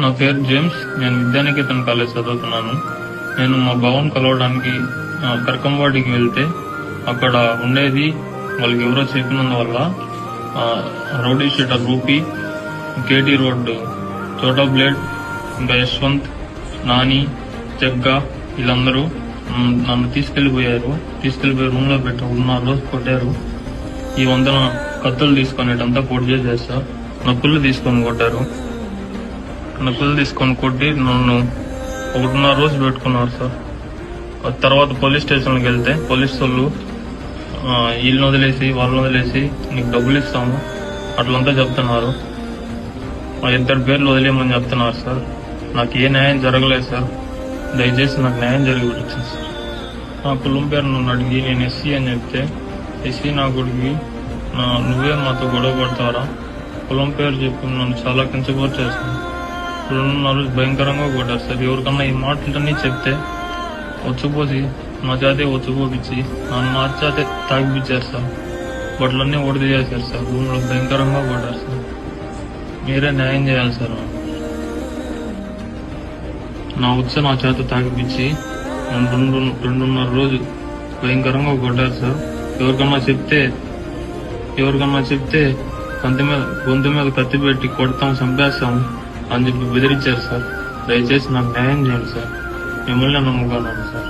నా పేరు జేమ్స్. నేను విద్యానికేతన్ కాలేజ్ చదువుతున్నాను. నేను మా బావన్ కలవడానికి కరకంవాడికి వెళ్తే అక్కడ ఉండేది వాళ్ళకి ఎవరో చెప్పినందువల్ల rowdy sheeter Rupi, KT road Chota blade, ఇంకా యశ్వంత్, నాని, జగ్గా వీళ్ళందరూ నన్ను తీసుకెళ్లిపోయి రూమ్ లో పెట్టి 1.5 రోజు కొట్టారు. ఈ వందన కత్తులు తీసుకునేటంతా పొడి చేసేస్తా, నొప్పులు తీసుకొని కొట్టారు. నొప్పులు తీసుకొని కొట్టి నన్ను 1.5 రోజు పెట్టుకున్నారు సార్. తర్వాత పోలీస్ స్టేషన్కి వెళ్తే పోలీసు వాళ్ళు వీళ్ళని వదిలేసి వాళ్ళని వదిలేసి నీకు డబ్బులు ఇస్తాము అట్లంతా చెప్తున్నారు. 2 పేర్లు వదిలేయమని చెప్తున్నారు సార్. నాకు ఏ న్యాయం జరగలేదు సార్. దయచేసి నాకు న్యాయం జరిగి వచ్చింది సార్. నా కులం పేరు నన్ను అడిగి నేను ఎస్సీ అని చెప్తే ఎస్సీ నా కొడుకు నువ్వే మాతో గొడవ పడతారా, కులం పేరు చెప్పి నన్ను చాలా కించపోటు చేస్తాను. 2.5 రోజు భయంకరంగా కొట్టారు సార్. ఎవరికన్నా ఈ మాటలన్నీ చెప్తే వచ్చుపోసి నా జాతే వచ్చుపోపించి నా జాతే తాగిపించారు సార్. బట్టలన్నీ ఒడిది చేశారు సార్. రూమ్ లో భయంకరంగా కొట్టారు సార్. మీరే న్యాయం చేయాలి సార్. నా చేత తాగిపించి 2.5 రోజు భయంకరంగా కొట్టారు సార్. ఎవరికన్నా చెప్తే గొంతు మీద కత్తి పెట్టి కొడతాం, చంపేస్తాం అని చెప్పి బెదిరించారు సార్. దయచేసి నాకు న్యాయం చేయండి సార్. మిమ్మల్ని నమ్ముకున్నాను సార్.